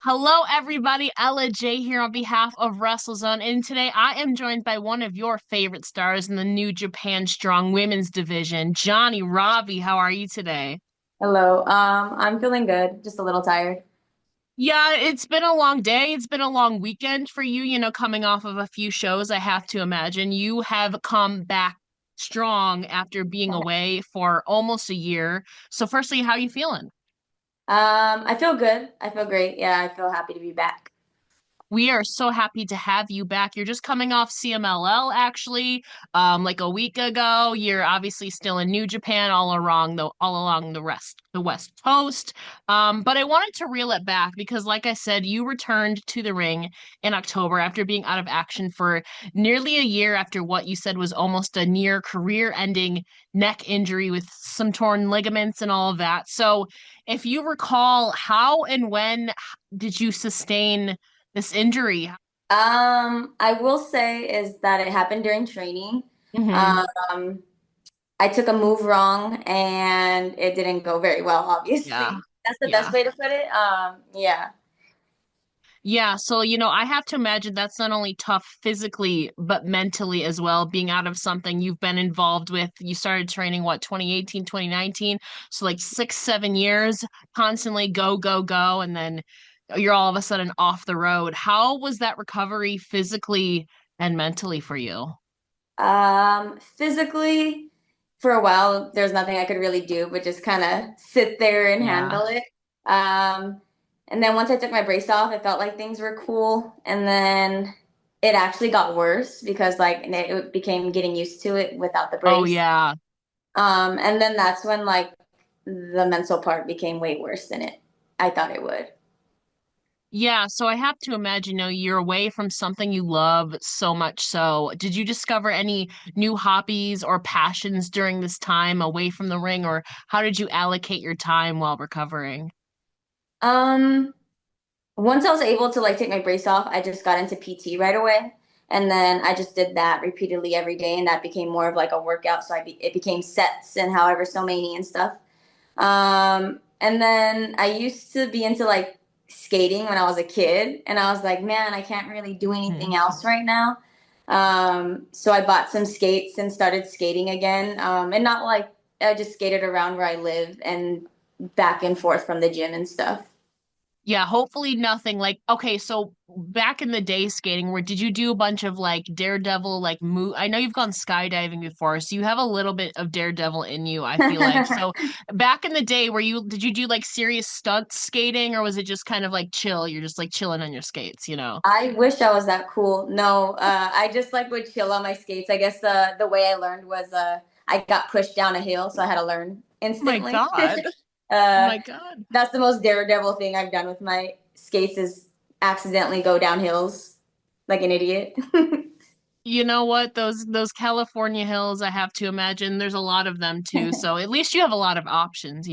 Hello, everybody. Ella J here on behalf of WrestleZone, and today I am joined by one of your favorite stars in the New Japan Strong Women's Division, Johnnie Robbie. How are you today? Hello. I'm feeling good, just a little tired. Yeah, it's been a long day. It's been a long weekend for you, coming off of a few shows. I have to imagine you have come back strong after being away for almost a year. So, firstly, how are you feeling? I feel good. I feel great. Yeah, I feel happy to be back. We are so happy to have you back. You're just coming off CMLL actually, like a week ago. You're obviously still in New Japan all along the West Coast. But I wanted to reel it back because, like I said, you returned to the ring in October after being out of action for nearly a year after what you said was almost a near career-ending neck injury with some torn ligaments and all of that. So, if you recall, how and when did you sustain this injury? I will say is that it happened during training. Hmm. Um, I took a move wrong and it didn't go very well, Yeah. obviously. That's the best Yeah. way to put it. Yeah. Yeah. So, I have to imagine that's not only tough physically, but mentally as well, being out of something you've been involved with. You started training, what, 2018, 2019? So, like 6, 7 years, constantly go, go, go. And then you're all of a sudden off the road. How was that recovery physically and mentally for you? Physically, for a while, there's nothing I could really do but just kind of sit there and Yeah. handle it. Um, and then once I took my brace off, it felt like things were cool. And then it actually got worse because like it became getting used to it without the Oh, brace. yeah. And then that's when like the mental part became way worse than I thought it would. Yeah, so I have to imagine, you're away from something you love so much. So, did you discover any new hobbies or passions during this time away from the ring, or how did you allocate your time while recovering? Um, Once I was able to like take my brace off, I just got into PT right away. And then I just did that repeatedly every day, and that became more of like a workout. So it became sets and however so many and stuff. And then I used to be into like skating when I was a kid, and I was like, man, I can't really do anything Hmm. else right now. So I bought some skates and started skating again. And not like I just skated around where I live and back and forth from the gym and stuff. Yeah, hopefully nothing like okay, so back in the day skating, where did you do a bunch of like daredevil like move? I know you've gone skydiving before, so you have a little bit of daredevil in you, I feel like. So back in the day, did you do like serious stunt skating or was it just kind of like chill? You're just like chilling on your skates? I wish I was that cool. No, I just like would chill on my skates. I guess the way I learned was I got pushed down a hill, so I had to learn Oh my instantly. God. Oh uh, my God. that's the most daredevil thing I've done with my skates is accidentally go down hills like an idiot. You know what? Those California hills, I have to imagine there's a lot of them too. So at least you have a lot of options.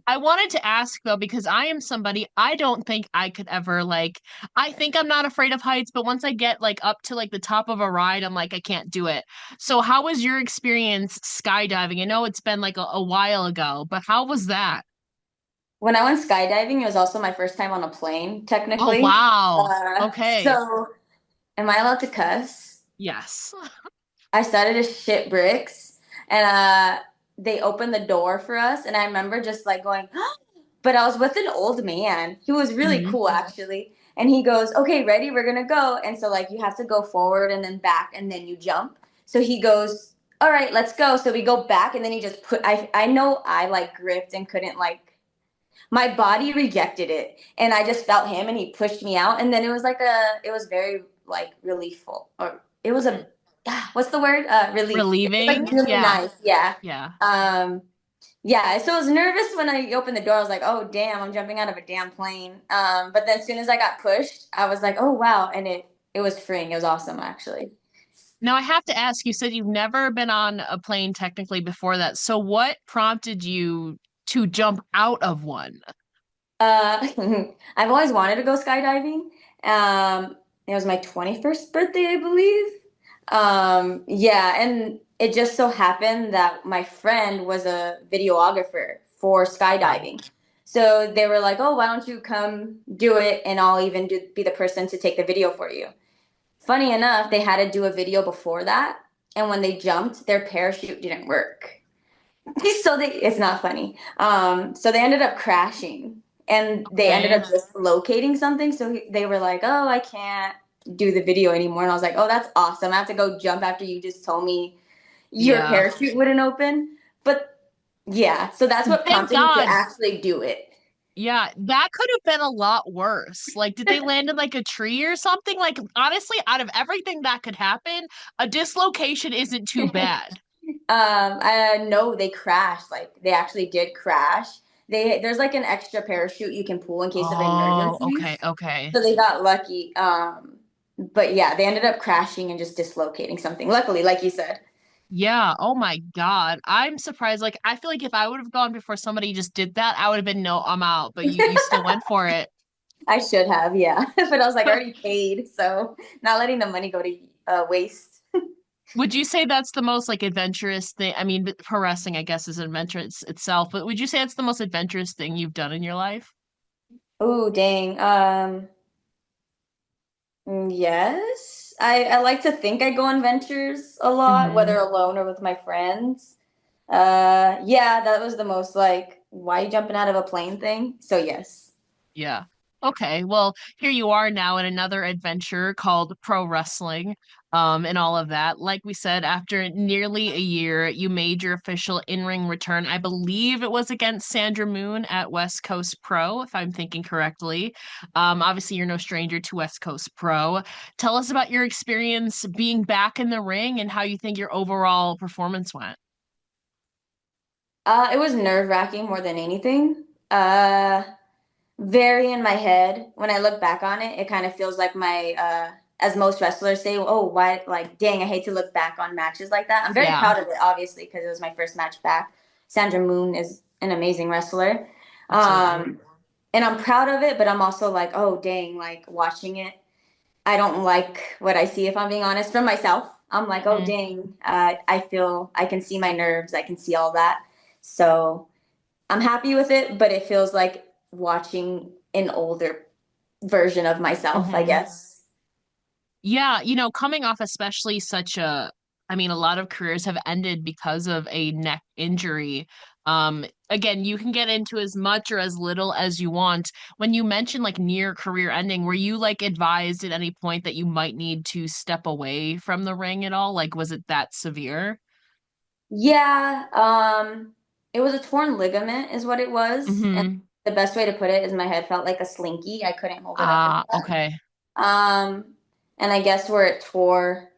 I wanted to ask though, because I am somebody I don't think I could ever like I think I'm not afraid of heights, but once I get like up to like the top of a ride, I'm like I can't do it. So how was your experience skydiving? I know it's been like a while ago, but how was that? When I went skydiving, it was also my first time on a plane, Oh technically. wow. Okay. So am I allowed to cuss? Yes. I started to shit bricks, and they opened the door for us, and I remember just like going, but I was with an old man. He was really Mhm. cool actually. And he goes, "Okay, ready? We're gonna go." And so like you have to go forward and then back and then you jump. So he goes, "All right, let's go." So we go back and then he just put I know I like gripped and couldn't like my body rejected it. And I just felt him and he pushed me out. And then it was very like reliefful. Or it was a what's the word? Relief. It was like Relieving? really Yeah. nice. Yeah. Yeah. Um yeah, so I was nervous when I opened the door. I was like, "Oh, damn, I'm jumping out of a damn plane." But then as soon as I got pushed, I was like, "Oh, wow." And it was freeing. It was awesome, actually. Now I have to ask, you said you've never been on a plane technically before that. So what prompted you to jump out of one? Uh, I've always wanted to go skydiving. It was my 21st birthday, I believe. Yeah, and it just so happened that my friend was a videographer for Oh. skydiving. So they were like, "Oh, why don't you come do it, and I'll even be the person to take the video for you." Funny enough, they had to do a video before that, and when they jumped, their parachute didn't work. So it's not funny. So they ended up crashing, and they ended Okay. up dislocating something. So they were like, "Oh, I can't do the video anymore." And I was like, "Oh, that's awesome. I have to go jump after you just told me your Yeah. parachute wouldn't open." But yeah, so that's what Thank prompted me to God. actually do it. Yeah, that could have been a lot worse. Like, did they land in like a tree or something? Like, honestly, out of everything that could happen, a dislocation isn't too bad. I know they crashed. Like they actually did crash. There's like an extra parachute you can pull in case of Oh, okay, emergencies. okay. So they got lucky. But yeah, they ended up crashing and just dislocating something. Luckily, like you said. Yeah, oh my God. I'm surprised. Like, I feel like if I would have gone before somebody just did that, I would have been, no, I'm out. But you still went for it. I should have, yeah. But I was like, I already paid, so not letting the money go to waste. Would you say that's the most like adventurous thing? I mean, pro wrestling, I guess, is an adventure itself, but would you say it's the most adventurous thing you've done in your life? Oh, dang. Yes. I like to think I go on ventures a lot, Hmm. whether alone or with my friends. Yeah, that was the most like, why you jumping out of a plane thing? So yes. Yeah. Okay. Well, here you are now in another adventure called pro wrestling, and all of that. Like we said, after nearly a year, you made your official in-ring return. I believe it was against Sandra Moon at West Coast Pro, if I'm thinking correctly. Obviously, you're no stranger to West Coast Pro. Tell us about your experience being back in the ring and how you think your overall performance went. It was nerve-wracking more than anything. Very in my head. When I look back on it, it kind of feels like my as most wrestlers say, "Oh, why like dang, I hate to look back on matches like that." I'm very Yeah, proud of it, obviously, because it was my first match back. Sandra Moon is an amazing wrestler. absolutely. Um, and I'm proud of it, but I'm also like, "Oh, dang, like watching it, I don't like what I see if I'm being honest from myself." I'm like, "Oh, Mhm. dang, I feel I can see my nerves, I can see all that." So, I'm happy with it, but it feels like watching an older version of myself, I Mhm. guess. Yeah, coming off especially such I mean, a lot of careers have ended because of a neck injury. Again, you can get into as much or as little as you want. When you mention like near career ending, were you like advised at any point that you might need to step away from the ring at all? Like, was it that severe? Yeah, it was a torn ligament, is what it was. And Mm-hmm. the best way to put it is my head felt like a slinky. I couldn't hold it up as Ah, that. okay. And I guess where it tore,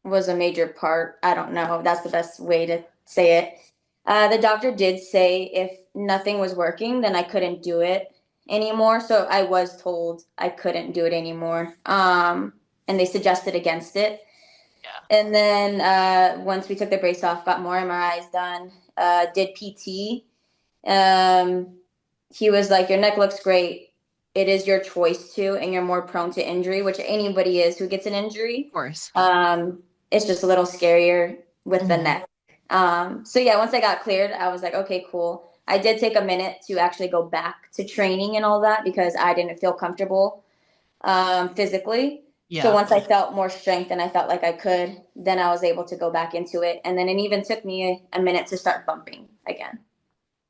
was a major part. I don't know. That's the best way to say it. The doctor did say if nothing was working, then I couldn't do it anymore. So I was told I couldn't do it anymore. And they suggested against it. Yeah, And then once we took the brace off, got more MRIs done, did PT. Um, he was like, "Your neck looks great. It is your choice to, and you're more prone to injury," which anybody is who gets an injury. of course. It's just a little scarier with the Hmm. neck. So yeah, once I got cleared, I was like, okay, cool. I did take a minute to actually go back to training and all that because I didn't feel comfortable physically. So Yeah. once I felt more strength and I felt like I could, then I was able to go back into it. And then it even took me a minute to start bumping again.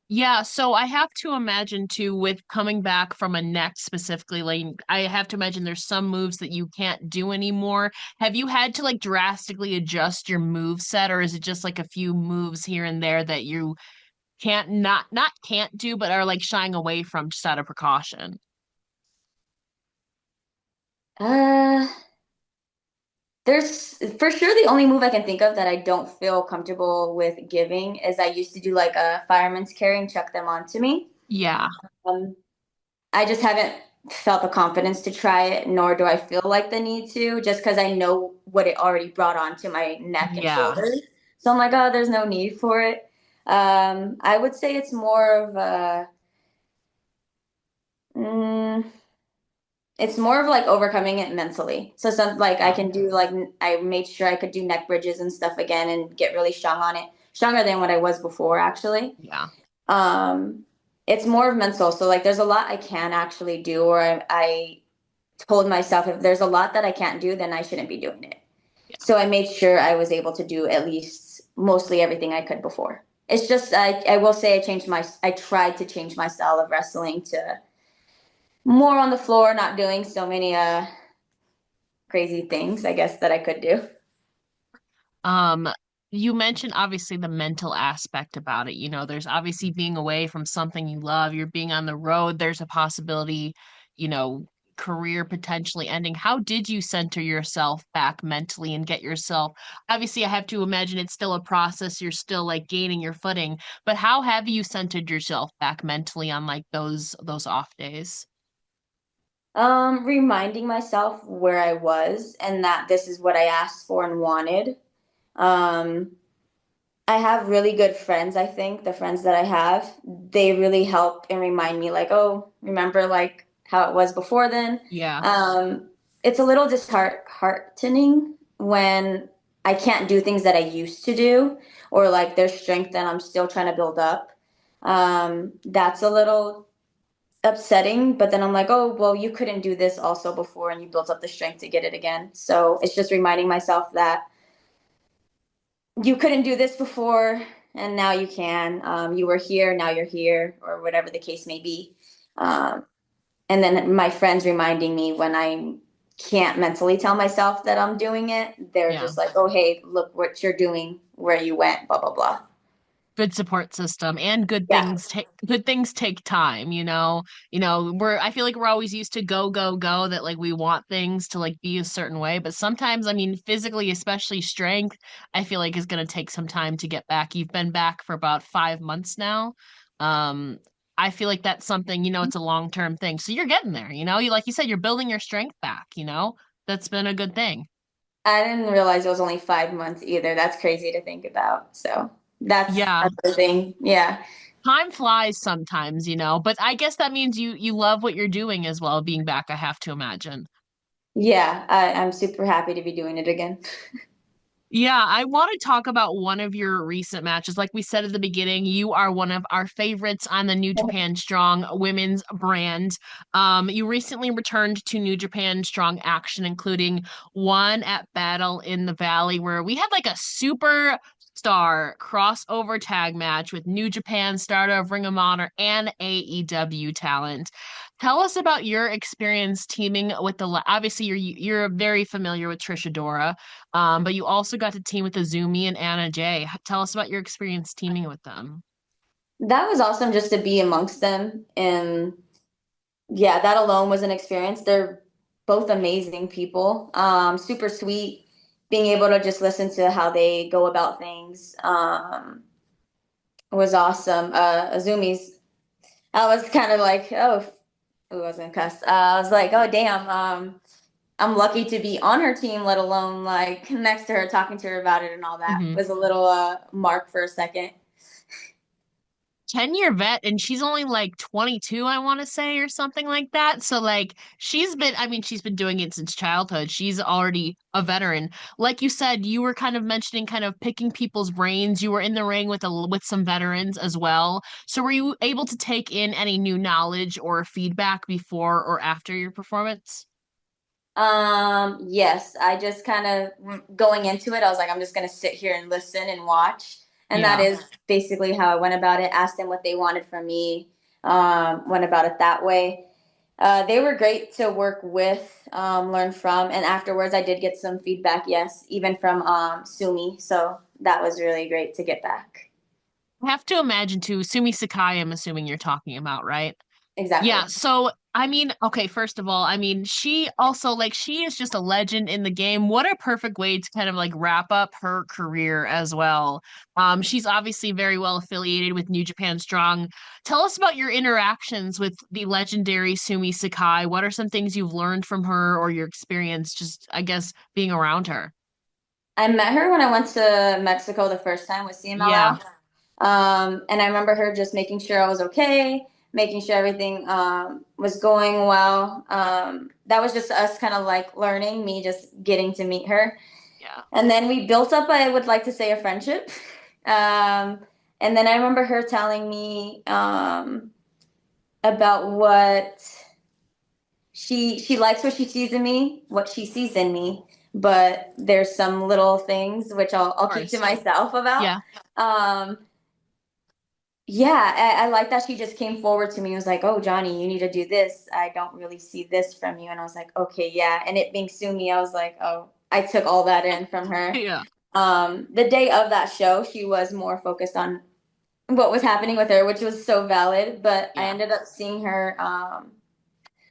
Yeah, so I have to imagine too, with coming back from a neck specifically, like I have to imagine there's some moves that you can't do anymore. Have you had to like drastically adjust your move set, or is it just like a few moves here and there that you can't not can't do, but are like shying away from just out of precaution? Uh, there's for sure the only move I can think of that I don't feel comfortable with giving is I used to do like a fireman's carry and chuck them onto me. Yeah, Um, I just haven't felt the confidence to try it, nor do I feel like the need to, just because I know what it already brought onto my neck and yeah, shoulders. So I'm like, oh, there's no need for it. I would say it's more of a, mm, it's more of like overcoming it mentally. So some like I yeah, can do like I made sure I could do neck bridges and stuff again and get really strong on it, stronger than what I was before actually. yeah. Um, it's more of mental. So like there's a lot I can actually do, or I told myself if there's a lot that I can't do, then I shouldn't be doing it. So I made sure I was able to do at least mostly everything I could before. It's just I will say I tried to change my style of wrestling to more on the floor, not doing so many crazy things, I guess, that I could do. Um, you mentioned obviously the mental aspect about it. There's obviously being away from something you love, you're being on the road, there's a possibility, you know, career potentially ending. How did you center yourself back mentally and get yourself? Obviously, I have to imagine it's still a process, you're still like gaining your footing, but how have you centered yourself back mentally on like those off days? Reminding myself where I was and that this is what I asked for and wanted. Um, I have really good friends, I think. The friends that I have, they really help and remind me, like, oh, remember like how it was before then. Yeah. Um, it's a little disheartening when I can't do things that I used to do, or like there's strength that I'm still trying to build up. That's a little upsetting, but then I'm like, oh, well, you couldn't do this also before and you built up the strength to get it again. So it's just reminding myself that you couldn't do this before and now you can. You were here, now you're here, or whatever the case may be. Um, and then my friends reminding me when I can't mentally tell myself that I'm doing it, they're Yeah. just like, oh, hey, look what you're doing, where you went, blah, blah, blah. Good support system and Yeah. good things take time, I feel like we're always used to go go go, that like we want things to like be a certain way, but sometimes, I mean, physically, especially strength, I feel like is going to take some time to get back. You've been back for about 5 months now. um I feel like that's something, it's a long-term thing, so you're getting there, you, like you said, you're building your strength back. That's been a good thing. I didn't realize it was only 5 months either. That's crazy to think about. So that's Yeah. another thing. Yeah. Time flies sometimes, but I guess that means you love what you're doing as well, being back, I have to imagine. Yeah. I'm super happy to be doing it again. Yeah, I want to talk about one of your recent matches. Like we said at the beginning, you are one of our favorites on the New Japan Strong women's brand. You recently returned to New Japan Strong action, including one at Battle in the Valley, where we had like a super star crossover tag match with New Japan, Stardom, Ring of Honor, and AEW talent. Tell us about your experience teaming with obviously you're very familiar with Trish Adora. But you also got to team with Azumi and Anna Jay. Tell us about your experience teaming with them. That was awesome just to be amongst them. And yeah, that alone was an experience. They're both amazing people, super sweet. Being able to just listen to how they go about things was awesome. Azumi's, I was kind of like, oh, it wasn't cuss. I was like, oh, damn. I'm lucky to be on her team, let alone like next to her, talking to her about it and all that. Hmm. Was a little mark for a second. 10-year vet, and she's only like 22, I want to say, or something like that. So like she's been doing it since childhood. She's already a veteran. Like you said, you were kind of mentioning kind of picking people's brains. You were in the ring with some veterans as well. So were you able to take in any new knowledge or feedback before or after your performance? Yes, I just kind of going into it, I was like, I'm just gonna sit here and listen and watch. And that Yeah. is basically how I went about it. Asked them what they wanted from me, went about it that way. They were great to work with, learn from, and afterwards I did get some feedback, yes, even from Sumi. So that was really great to get back. I have to imagine too, Sumie Sakai, I'm assuming you're talking about, right? Exactly. Yeah, so I mean, okay, first of all, I mean, she also like she is just a legend in the game. What a perfect way to kind of like wrap up her career as well. She's obviously very well affiliated with New Japan Strong. Tell us about your interactions with the legendary Sumi Sakai. What are some things you've learned from her or your experience just, I guess, being around her? I met her when I went to Mexico the first time with Yeah, CMLL. And I remember her just making sure I was okay, making sure everything was going well. That was just us kind of like learning, me just getting to meet her. yeah. And then we built up, I would like to say, a friendship. Um, and then I remember her telling me about what she likes what she sees in me, what she sees in me, but there's some little things which I'll Of keep to course. myself about. Yeah. Um, yeah, I like that she just came forward to me and was like, "Oh, Johnny, you need to do this. I don't really see this from you." And I was like, "Okay, yeah." And it being Sumi, I was like, "Oh, I took all that in from her." Yeah. The day of that show, she was more focused on what was happening with her, which was so valid. But I Yeah. ended up seeing her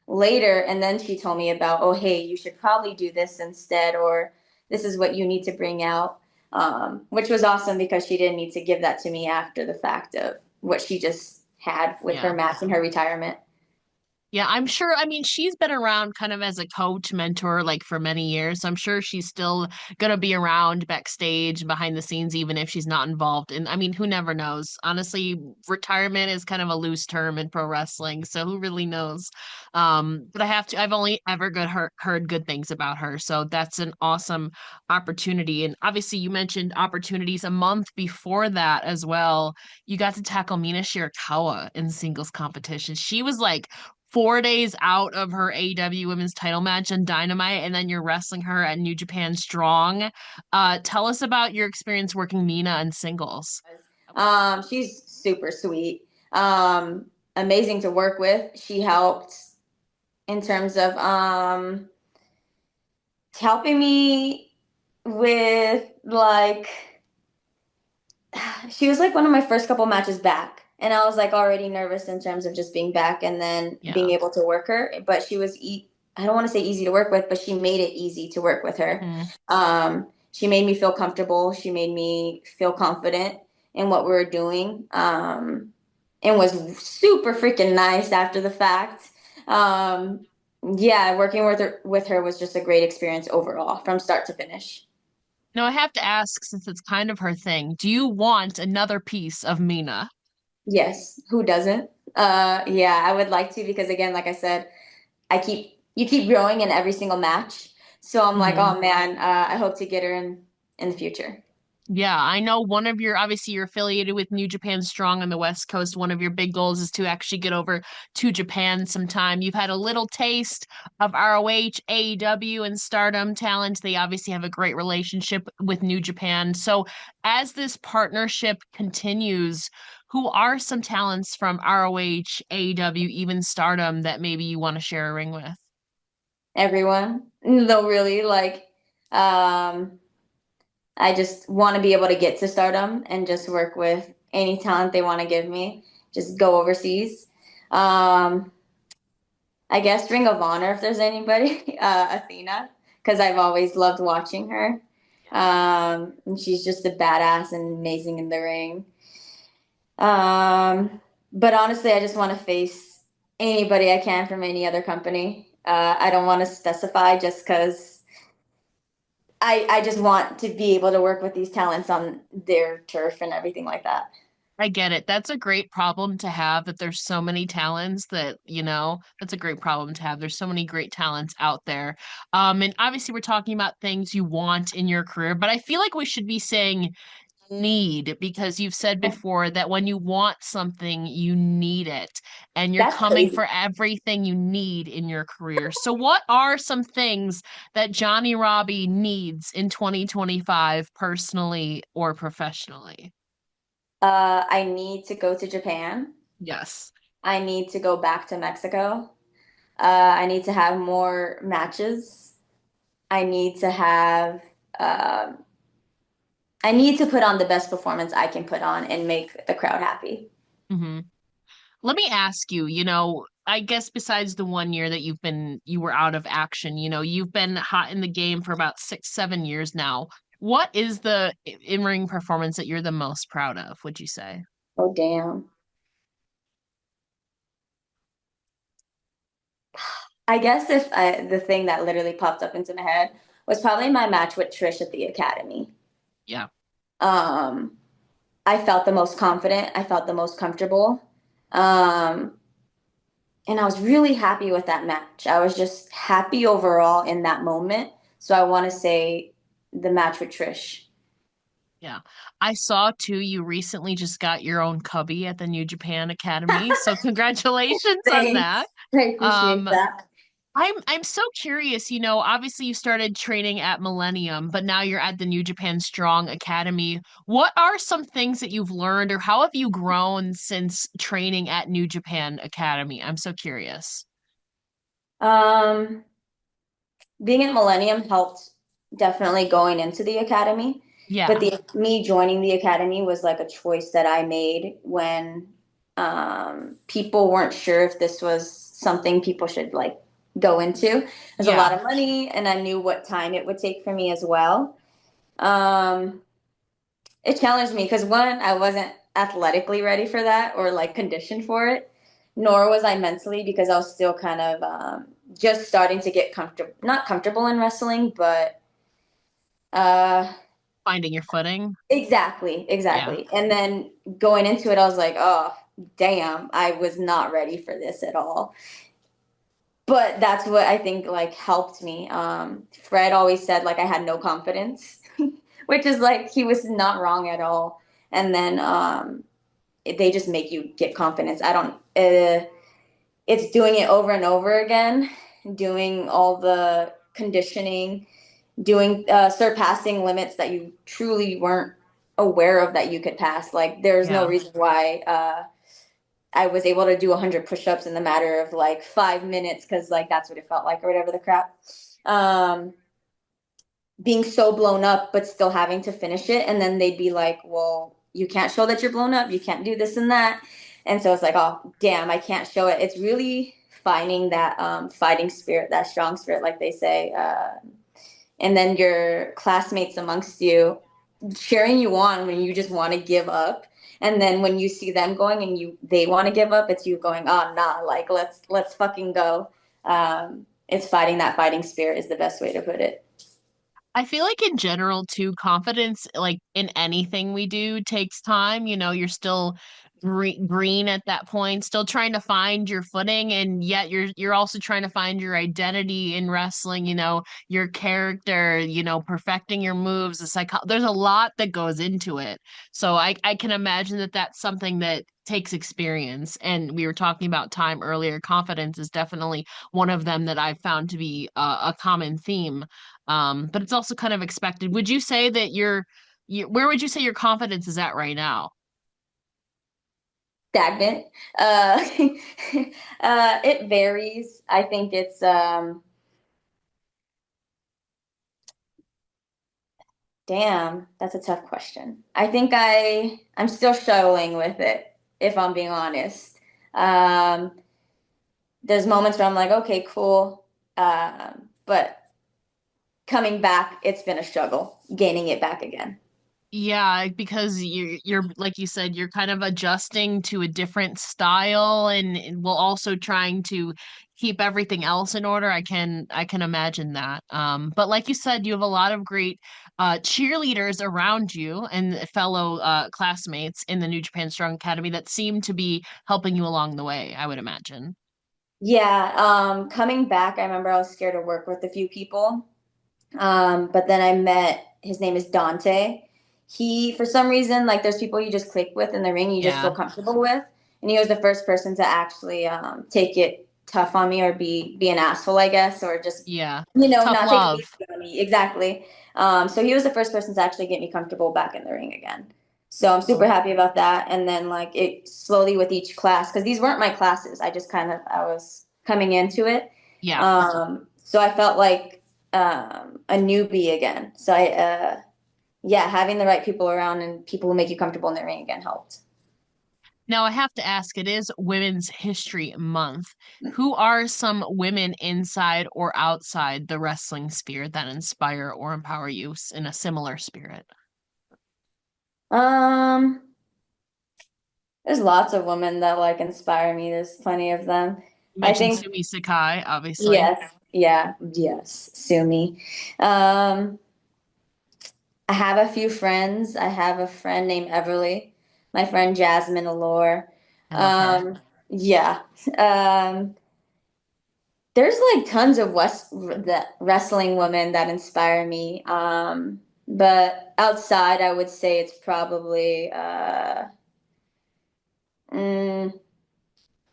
later, and then she told me about, oh, hey, you should probably do this instead, or this is what you need to bring out, which was awesome because she didn't need to give that to me after the fact of what she just had with her Yeah. match and her retirement. Yeah, I'm sure. I mean, she's been around kind of as a coach, mentor, like for many years. So I'm sure she's still gonna be around backstage, behind the scenes, even if she's not involved. And I mean, who never knows? Honestly, retirement is kind of a loose term in pro wrestling, so who really knows? But I've only ever heard good things about her. So that's an awesome opportunity. And obviously, you mentioned opportunities a month before that as well. You got to tackle Mina Shirakawa in singles competition. She was like 4 days out of her AEW Women's Title match on Dynamite, and then you're wrestling her at New Japan Strong. Tell us about your experience working Mina in singles. She's super sweet, amazing to work with. She helped in terms of helping me with like she was like one of my first couple matches back, and I was like already nervous in terms of just being back and then being Yeah. able to work her. But she was I don't want to say easy to work with, but she made it easy to work with her. Hmm. She made me feel comfortable. She made me feel confident in what we were doing, and was super freaking nice after the fact. Um, yeah, working with her was just a great experience overall from start to finish. Now I have to ask, since it's kind of her thing, do you want another piece of Mina? Yes, who doesn't? Yeah, I would like to because again, like I said, you keep growing in every single match. So I'm like, Hmm. oh man, I hope to get her in the future. Yeah, I know one of your, obviously you're affiliated with New Japan Strong on the West Coast. One of your big goals is to actually get over to Japan sometime. You've had a little taste of ROH, AEW, and Stardom talent. They obviously have a great relationship with New Japan. So as this partnership continues, who are some talents from ROH, AEW, even Stardom that maybe you want to share a ring with? Everyone, no, really, like, um, I just want to be able to get to Stardom and just work with any talent they want to give me. Just go overseas. Um, I guess Ring of Honor, if there's anybody, Athena, because I've always loved watching her. And she's just a badass and amazing in the ring. But honestly, I just want to face anybody I can from any other company. I don't want to specify just because I just want to be able to work with these talents on their turf and everything like that. I get it. That's a great problem to have that there's so many talents that, that's a great problem to have. There's so many great talents out there. And obviously we're talking about things you want in your career, but I feel like we should be saying need because you've said before that when you want something, you need it and you're That's coming crazy. for everything you need in your career. So what are some things that Johnnie Robbie needs in 2025 personally or professionally? I need to go to Japan. Yes. I need to go back to Mexico. I need to have more matches. I need to have, um, I need to put on the best performance I can put on and make the crowd happy. Hmm. Let me ask you, I guess besides the 1 year that you were out of action, you've been hot in the game for about 6, 7 years now. What is the in-ring performance that you're the most proud of, would you say? Oh, damn. I guess the thing that literally popped up into my head was probably my match with Trish at the Academy. Yeah. Um, I felt the most confident. I felt the most comfortable. Um, and I was really happy with that match. I was just happy overall in that moment. So I want to say the match with Trish. Yeah. I saw too, you recently just got your own cubby at the New Japan Academy. So congratulations on that. Thanks. I appreciate Um, that. I'm so curious, obviously you started training at Millennium, but now you're at the New Japan Strong Academy. What are some things that you've learned or how have you grown since training at New Japan Academy? I'm so curious. Um, Being at Millennium helped definitely going into the academy, but Yeah. the me joining the academy was like a choice that I made when people weren't sure if this was something people should like go into. There's a lot Yeah. of money, and I knew what time it would take for me as well. Um, it challenged me because one, I wasn't athletically ready for that or like conditioned for it, nor was I mentally because I was still kind of just starting to get comfortable, not comfortable in wrestling, but uh, Finding your footing. exactly, Yeah. exactly. And then going into it, I was like, oh, damn, I was not ready for this at all. But that's what I think like helped me. Fred always said like I had no confidence, which is like he was not wrong at all. And then they just make you get confidence. I don't. It's doing it over and over again, doing all the conditioning, doing surpassing limits that you truly weren't aware of that you could pass. Like there's no Yeah. reason why I was able to do 100 push-ups in the matter of like 5 minutes because like that's what it felt like or whatever the crap. Um, Being so blown up but still having to finish it, and then they'd be like, well, you can't show that you're blown up, you can't do this and that. And so it's like, oh damn, I can't show it. It's really finding that fighting spirit, that strong spirit, like they say, and then your classmates amongst you cheering you on when you just want to give up, and then when you see them going and you they want to give up, it's you going, oh nah, like let's fucking go. It's fighting that fighting spirit is the best way to put it. I feel like in general too, confidence like in anything we do takes time. You're still green at that point, still trying to find your footing, and yet you're also trying to find your identity in wrestling, your character, perfecting your moves, there's a lot that goes into it. So I can imagine that that's something that takes experience. And we were talking about time earlier. Confidence is definitely one of them that I've found to be a common theme, but it's also kind of expected. Would you say that where would you say your confidence is at right now? Stagnant. It varies. I think it's damn, that's a tough question. I think I'm still struggling with it, if I'm being honest. Um, there's moments where I'm like, okay, cool. But coming back, it's been a struggle gaining it back again. Yeah, because you're like you said, you're kind of adjusting to a different style and while also trying to keep everything else in order. I can imagine that. But like you said, you have a lot of great cheerleaders around you and fellow classmates in the New Japan Strong Academy that seem to be helping you along the way, I would imagine. Yeah, coming back, I remember I was scared to work with a few people. But then I met, his name is Dante. He, for some reason, like there's people you just click with in the ring, you just feel Yeah. comfortable with. And he was the first person to actually take it tough on me or be an asshole, I guess, or just, Yeah. Tough not take it love. easy on me. Exactly. So he was the first person to actually get me comfortable back in the ring again. So I'm super happy about that. And then like it slowly with each class, because these weren't my classes. I was coming into it. Yeah. So I felt like a newbie again. So yeah, having the right people around and people who make you comfortable in the ring again helped. Now, I have to ask, it is Women's History Month. Who are some women inside or outside the wrestling sphere that inspire or empower you in a similar spirit? Um, there's lots of women that like inspire me. There's plenty of them. You I mentioned think Sumie Sakai, obviously. yes, yeah, yes, sue me. Um, I have a few friends. I have a friend named Everly, my friend Jasmine Allure. I love her. Yeah. Um, there's like tons of wrestling women that inspire me. But outside, I would say it's probably mm,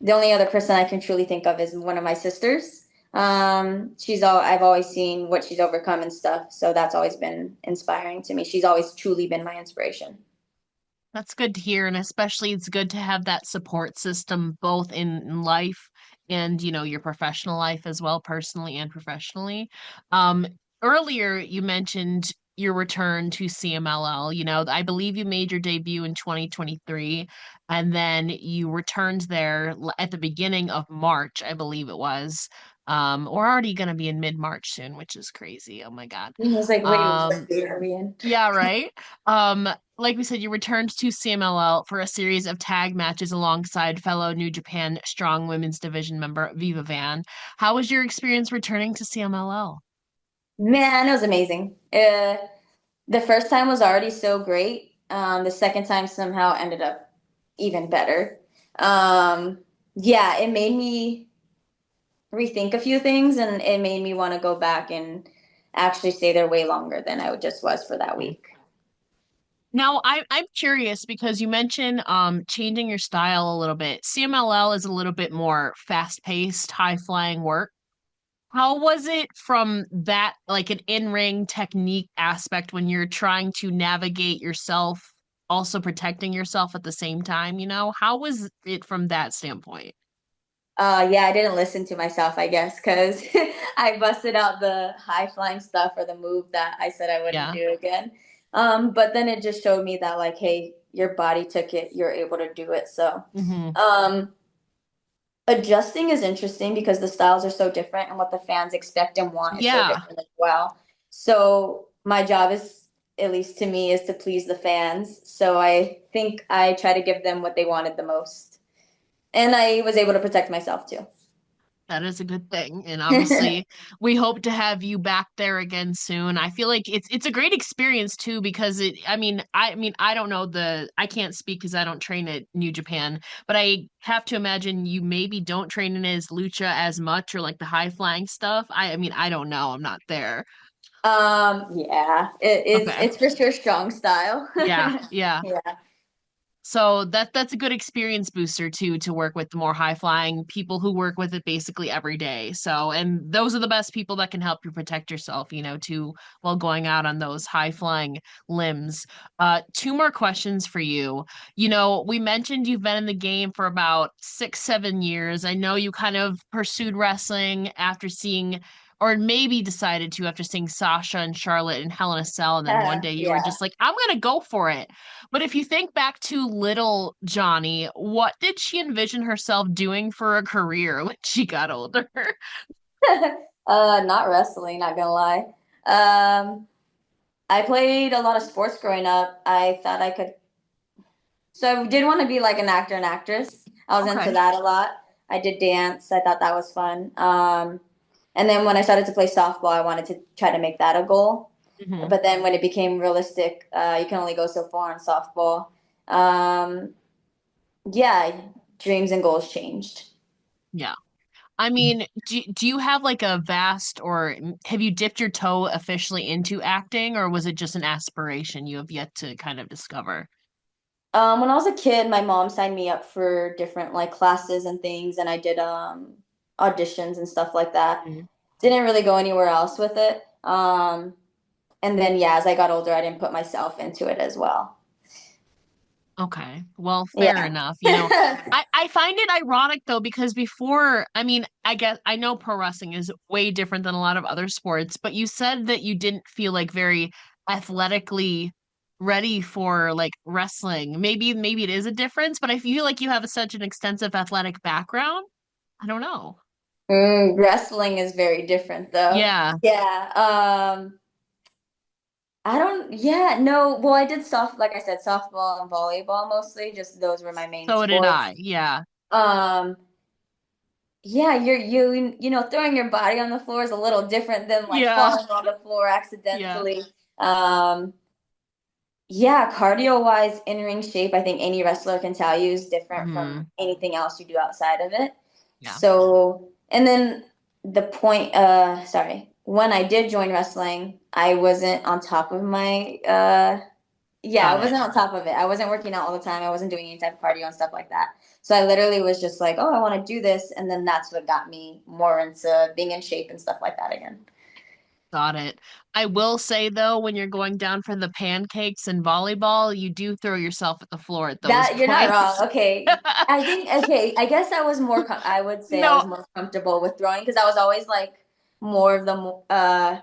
the only other person I can truly think of is one of my sisters. She's all I've always seen what she's overcome and stuff, so that's always been inspiring to me. She's always truly been my inspiration. That's good to hear, and especially it's good to have that support system both in life and, your professional life as well, personally and professionally. Um, Earlier you mentioned your return to CMLL. I believe you made your debut in 2023, and then you returned there at the beginning of March, I believe it was. We're already going to be in mid-March soon, which is crazy. Oh my God. I was like, wait, what Um, year are we in? yeah, right. Um, like we said, you returned to CMLL for a series of tag matches alongside fellow New Japan Strong Women's Division member Viva Van. How was your experience returning to CMLL? Man, it was amazing. The first time was already so great. The second time somehow ended up even better. Um, yeah, it made me rethink a few things, and it made me want to go back and actually stay there way longer than I just was for that week. Now, I'm curious because you mentioned changing your style a little bit. CMLL is a little bit more fast-paced, high-flying work. How was it from that, like an in-ring technique aspect when you're trying to navigate yourself, also protecting yourself at the same time, How was it from that standpoint? Yeah, I didn't listen to myself, I guess, because I busted out the high flying stuff or the move that I said I wouldn't Yeah. do again. But then it just showed me that, like, hey, your body took it, you're able to do it. So, Hmm. um, adjusting is interesting because the styles are so different and what the fans expect and want is so Yeah. different as well. So, my job is, at least to me, is to please the fans. So, I think I try to give them what they wanted the most. And I was able to protect myself too. That is a good thing. And obviously, we hope to have you back there again soon. I feel like it's a great experience too because I mean I don't know I can't speak because I don't train at New Japan, but I have to imagine you maybe don't train in as lucha as much or like the high flying stuff. I mean I don't know. I'm not there. Yeah, Okay. it's for sure strong style. Yeah, yeah. Yeah. So that's a good experience booster too to work with the more high flying people who work with it basically every day. So and those are the best people that can help you protect yourself, too while going out on those high flying limbs. Two more questions for you. We mentioned you've been in the game for about 6, 7 years. I know you kind of pursued wrestling after seeing or maybe decided to after seeing Sasha and Charlotte and Hell in a Cell, and then one day you were Yeah. just like, I'm gonna go for it. But if you think back to little Johnny, what did she envision herself doing for a career when she got older? Not wrestling, not gonna lie. Um, I played a lot of sports growing up. I thought I could, so I did want to be like an actor and actress. I was into Okay. that a lot. I did dance. I thought that was fun. And then when I started to play softball, I wanted to try to make that a goal. Hmm. But then when it became realistic, you can only go so far in softball. Um, yeah, dreams and goals changed. Yeah. I mean, do you have like a vast or have you dipped your toe officially into acting, or was it just an aspiration you have yet to kind of discover? When I was a kid, my mom signed me up for different like classes and things, and I did auditions and stuff like that. Mhm. Didn't really go anywhere else with it. And then yeah, as I got older, I didn't put myself into it as well. Okay. Well, fair Yeah. enough. I find it ironic though, because before, I mean, I guess I know pro wrestling is way different than a lot of other sports, but you said that you didn't feel like very athletically ready for like wrestling. Maybe it is a difference, but I feel like you have such an extensive athletic background. I don't know. Wrestling is very different though. Yeah, Yeah. I don't, yeah, no. Well, I did like I said, softball and volleyball mostly. Just those were my main so did I. sports. Yeah. Um, yeah, throwing your body on the floor is a little different than like Yeah. falling on the floor Yeah. accidentally. Um, yeah, cardio wise, in ring shape, I think any wrestler can tell you is different from Hmm. anything else you do outside of it. Yeah. So, and then the point, sorry. when I did join wrestling, I wasn't on top of my yeah, I Got it. wasn't on top of it. I wasn't working out all the time. I wasn't doing any type of cardio and stuff like that. So I literally was just like, oh, I want to do this, and then that's what got me more into being in shape and stuff like that again. Got it. I will say though, when you're going down for the pancakes and volleyball, you do throw yourself at the floor at those That you're not points. wrong. Okay. I think okay, I guess I was more I would say I No, was more comfortable with throwing because I was always like more of the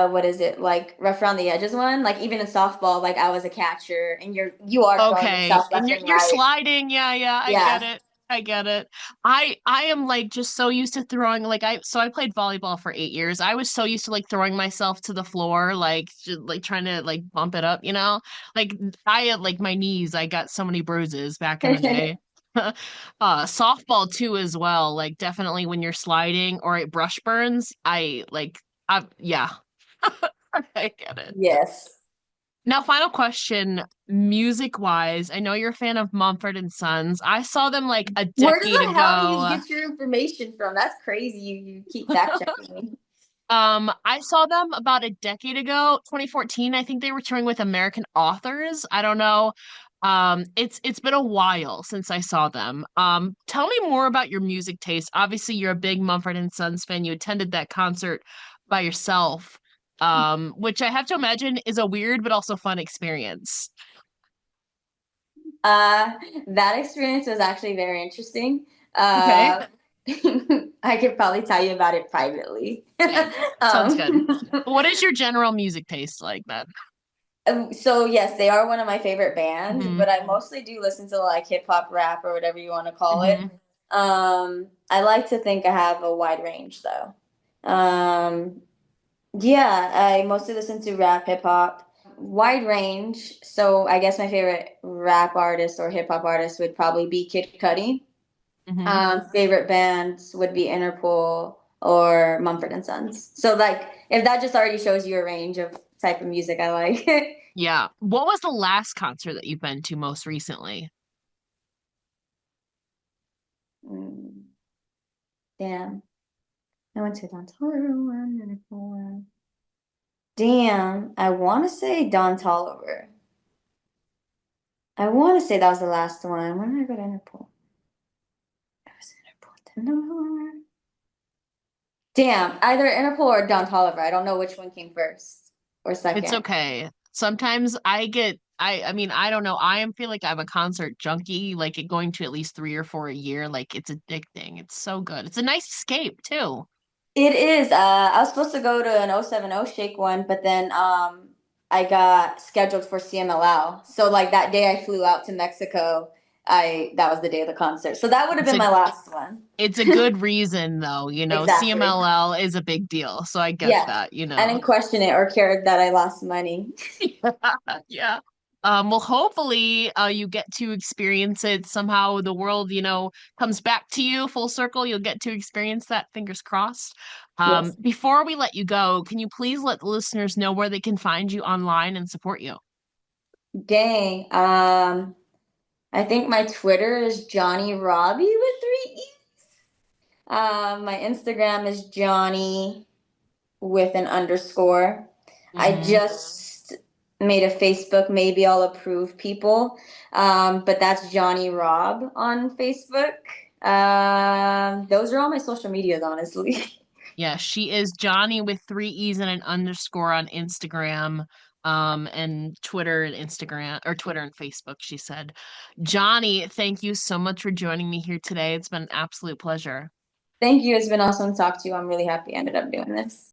what is it like rough around the edges one, like even in softball, like I was a catcher and you are throwing okay. yourself And left you're and you're right. sliding. Yeah, yeah, I get Yeah. it. I get it. I am like just so used to throwing like I played volleyball for 8 years. I was so used to like throwing myself to the floor, like just, like trying to like bump it up, you know? Like I had like my knees, I got so many bruises back in the day. Softball too as well. Like definitely when you're sliding or it brush burns, I yeah. I get it. Yes. Now, final question, music wise, I know you're a fan of Mumford and Sons. I saw them like a Where decade the hell do you ago. get your information from? That's crazy. You keep fact checking me. I saw them about a decade ago, 2014. I think they were touring with American Authors. I don't know. It's been a while since I saw them. Tell me more about your music taste. Obviously, you're a big Mumford and Sons fan. You attended that concert by yourself, which I have to imagine is a weird but also fun experience. Uh, that experience was actually very interesting. Okay. Uh, I could probably tell you about it privately. Okay. Sounds good. What is your general music taste like then? So yes, they are one of my favorite bands, Hmm. but I mostly do listen to like hip hop, rap, or whatever you want to call it. Hmm. I like to think I have a wide range though. Um, yeah, I mostly listen to rap, hip hop, wide range. So I guess my favorite rap artist or hip hop artist would probably be Kid Cudi. Hmm. Favorite bands would be Interpol or Mumford and Sons. So like if that just already shows you a range of type of music I like. Yeah. What was the last concert that you've been to most recently? Mm, damn. I went to Don Toliver one, Interpol one. Damn, I want to say Don Toliver. I want to say that was the last one. When did I go to Interpol? I was in Interpol. Damn, either Interpol or Don Toliver. I don't know which one came first or It's second. okay. Sometimes I mean, I don't know. I am feel like I'm a concert junkie, like it going to at least 3 or 4 a year. Like it's addicting. It's so good. It's a nice escape too. It is. I was supposed to go to an 070 Shake one, but then I got scheduled for CMLL. So like that day I flew out to Mexico, I that was the day of the concert. So that would have It's been a my last one. it's a good reason though, Exactly. CMLL is a big deal. So I get Yes. I that. didn't question it or care that I lost money. Yeah. Well, hopefully, you get to experience it somehow. The world, comes back to you full circle. You'll get to experience that. Fingers crossed. Yes. Before we let you go, can you please let the listeners know where they can find you online and support you? Dang. I think my Twitter is Johnnie Robbie with three E's. My Instagram is Johnny with an underscore. I Hmm. just made a Facebook. Maybe I'll approve people. But that's Johnny Rob on Facebook. Those are all my social medias, honestly. Yeah, she is Johnny with 3 E's and an underscore on Instagram, and Twitter and Instagram, or Twitter and Facebook, she said. Johnny, thank you so much for joining me here today. It's been an absolute pleasure. Thank you. It's been awesome to talk to you. I'm really happy I ended up doing this.